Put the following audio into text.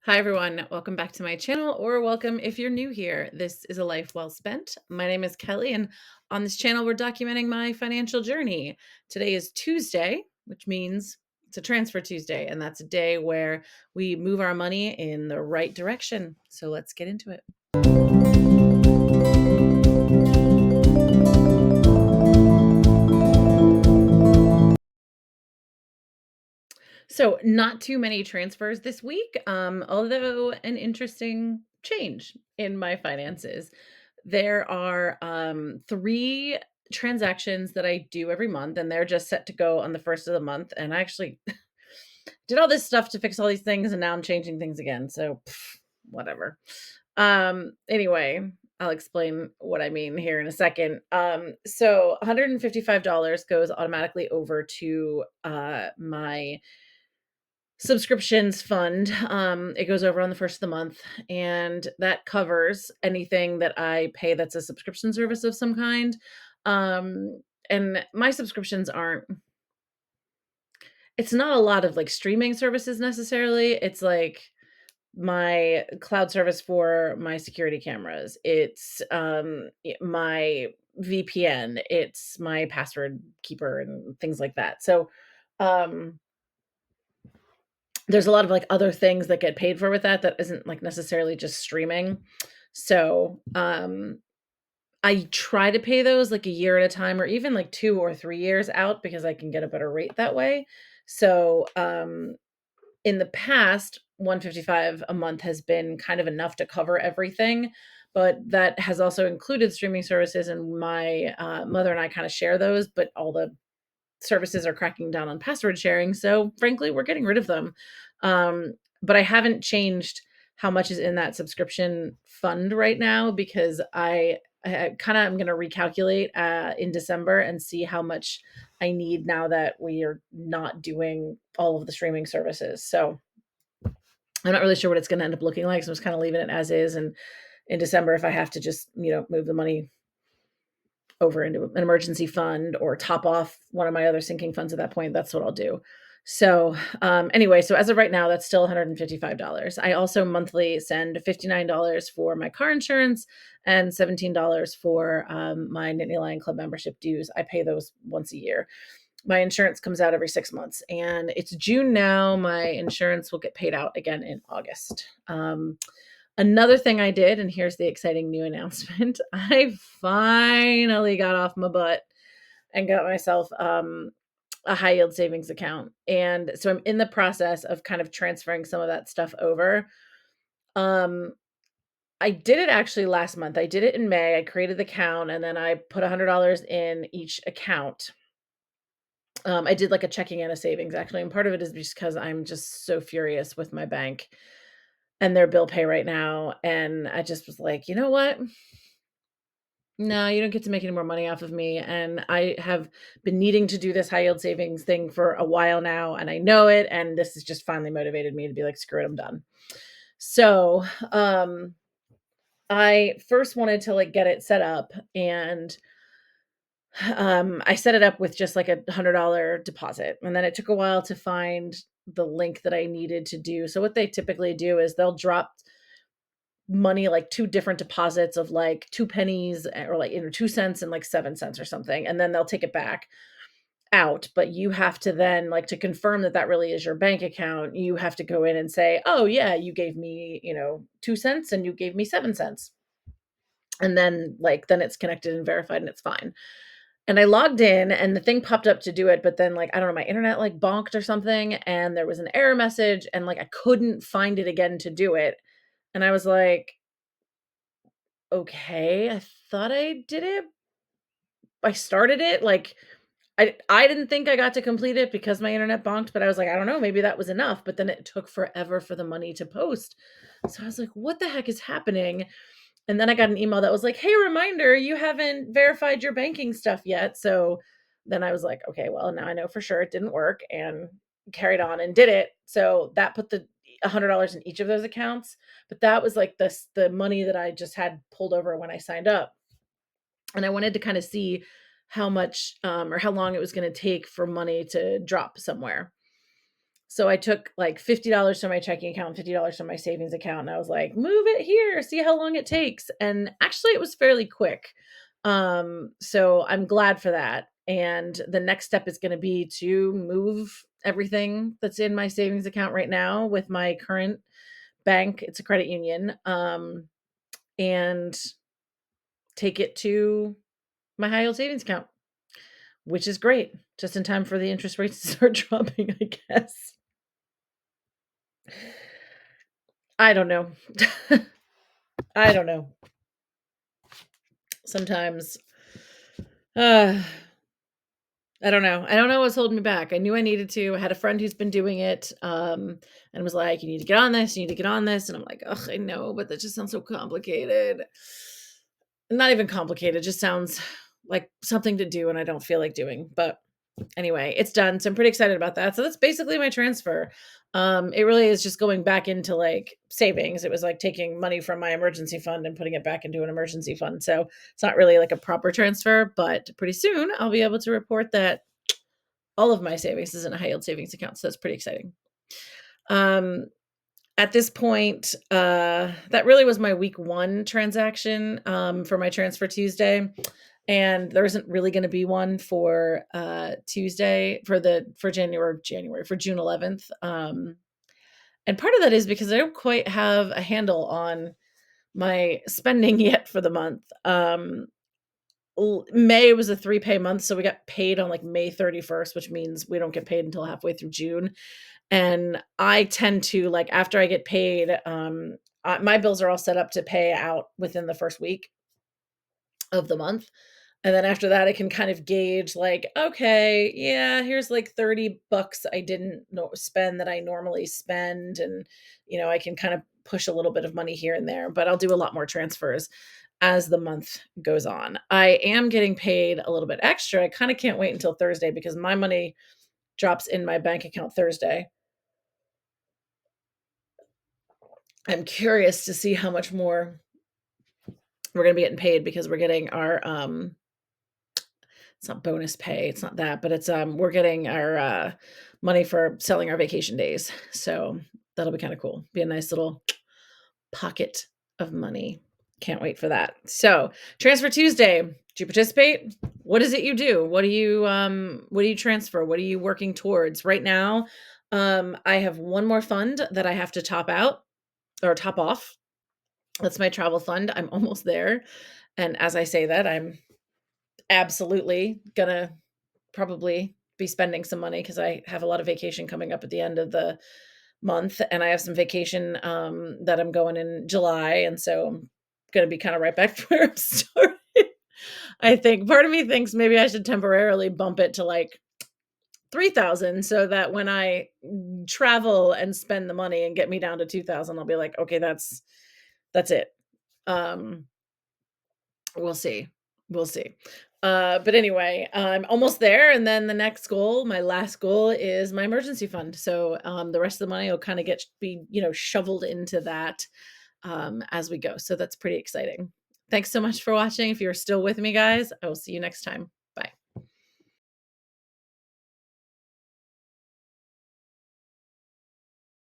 Hi, everyone. Welcome back to my channel, or welcome if you're new here. This is A Life Well Spent. My name is Kelly, and on this channel, we're documenting my financial journey. Today is Tuesday, which means it's a Transfer Tuesday, and that's a day where we move our money in the right direction. So let's get into it. So, not too many transfers this week, although an interesting change in my finances. There are 3 transactions that I do every month, and they're just set to go on the first of the month. And I actually did all this stuff to fix all these things, and now I'm changing things again. So, whatever. Anyway, I'll explain what I mean here in a second. So $155 goes automatically over to my subscriptions fund. It goes over on the first of the month, and that covers anything that I pay that's a subscription service of some kind. And my subscriptions aren't, it's not a lot of like streaming services necessarily. It's like my cloud service for my security cameras. It's my VPN, it's my password keeper and things like that. So um there's a lot of, like, other things that get paid for with that isn't, like, necessarily just streaming. So, I try to pay those, like, a year at a time or even, like, 2 or 3 years out because I can get a better rate that way. So, in the past, 155 a month has been kind of enough to cover everything, but that has also included streaming services, and my, mother and I kinda share those, but all the services are cracking down on password sharing, so frankly, we're getting rid of them. But I haven't changed how much is in that subscription fund right now because I kinda am gonna recalculate, in December and see how much I need now that we are not doing all of the streaming services. So, I'm not really sure what it's gonna end up looking like, so I'm just kinda leaving it as is, and in December, if I have to just, move the money over into an emergency fund or top off one of my other sinking funds at that point, that's what I'll do. So, anyway, so as of right now, that's still $155. I also monthly send $59 for my car insurance and $17 for my Nittany Lion Club membership dues. I pay those once a year. My insurance comes out every 6 months, and it's June now. My insurance will get paid out again in August. Another thing I did, and here's the exciting new announcement. I finally got off my butt and got myself a high yield savings account. And so I'm in the process of kind of transferring some of that stuff over. Um, I did it actually last month. I did it in May. I created the account and then I put $100 in each account. I did like a checking and a savings actually. And part of it is just because I'm just so furious with my bank and their bill pay right now. And I just was like, you know what? No, you don't get to make any more money off of me, and I have been needing to do this high yield savings thing for a while now, and I know it, and this has just finally motivated me to be like, "Screw it, I'm done." So, I first wanted to, like, get it set up, and, I set it up with just, like, a $100 deposit, and then it took a while to find the link that I needed to do. So what they typically do is they'll drop money, like 2 different deposits of, like, 2 pennies, or, like, 2 cents and, like, 7 cents or something, and then they'll take it back out, but you have to then, like, to confirm that that really is your bank account, you have to go in and say, "Oh, yeah, you gave me, 2 cents and you gave me 7 cents." And then, like, then it's connected and verified and it's fine. And I logged in and the thing popped up to do it, but then, like, I don't know, my internet, like, bonked or something, and there was an error message, and, like, I couldn't find it again to do it. And I was like, "Okay, I thought I did it. I started it, like, I didn't think I got to complete it because my internet bonked, but I was like, "I don't know, maybe that was enough," but then it took forever for the money to post. So I was like, "What the heck is happening?" And then I got an email that was like, "Hey, reminder, you haven't verified your banking stuff yet." So then I was like, "Okay, well, now I know for sure it didn't work," and carried on and did it. So that put the $100 in each of those accounts, but that was like the money that I just had pulled over when I signed up. And I wanted to kind of see how much or how long it was going to take for money to drop somewhere. So I took like $50 from my checking account, $50 from my savings account, and I was like, move it here, see how long it takes. And actually, it was fairly quick. So I'm glad for that. And the next step is going to be to move everything that's in my savings account right now with my current bank. It's a credit union. And take it to my high yield savings account, which is great. Just in time for the interest rates to start dropping, I guess. I don't know. I don't know. Sometimes, uh, I don't know. I don't know what's holding me back. I knew I needed to. I had a friend who's been doing it, and was like, "You need to get on this. You need to get on this." And I'm like, "Ugh, I know, but that just sounds so complicated." Not even complicated. Just sounds like something to do, and I don't feel like doing. But anyway, it's done. So I'm pretty excited about that. So that's basically my transfer. It really is just going back into like savings. It was like taking money from my emergency fund and putting it back into an emergency fund. So it's not really like a proper transfer, but pretty soon I'll be able to report that all of my savings is in a high yield savings account. So that's pretty exciting. Um, at this point, that really was my week one transaction for my Transfer Tuesday. And there isn't really going to be one for Tuesday for January for June 11th. And part of that is because I don't quite have a handle on my spending yet for the month. May was a 3 pay month, so we got paid on like May 31st, which means we don't get paid until halfway through June. And I tend to like after I get paid, my bills are all set up to pay out within the first week of the month. And then after that, I can kind of gauge like, okay, yeah, here's like $30 I didn't spend that I normally spend. And, I can kind of push a little bit of money here and there, but I'll do a lot more transfers as the month goes on. I am getting paid a little bit extra. I kind of can't wait until Thursday because my money drops in my bank account Thursday. I'm curious to see how much more we're going to be getting paid because we're getting our it's not bonus pay, it's not that, but it's we're getting our money for selling our vacation days. So that'll be kind of cool. Be a nice little pocket of money. Can't wait for that. So, Transfer Tuesday, do you participate? What is it you do? What do you transfer? What are you working towards? Right now, I have one more fund that I have to top out or top off. That's my travel fund. I'm almost there. And as I say that, I'm absolutely gonna probably be spending some money because I have a lot of vacation coming up at the end of the month, and I have some vacation that I'm going in July, and so I'm gonna be kind of right back to where I'm starting. I think part of me thinks maybe I should temporarily bump it to like 3,000 so that when I travel and spend the money and get me down to 2,000, I'll be like, okay, that's it. Um, we'll see. We'll see. But anyway, I'm almost there. And then the next goal, my last goal is my emergency fund. So the rest of the money will kind of shoveled into that as we go. So that's pretty exciting. Thanks so much for watching. If you're still with me, guys, I will see you next time.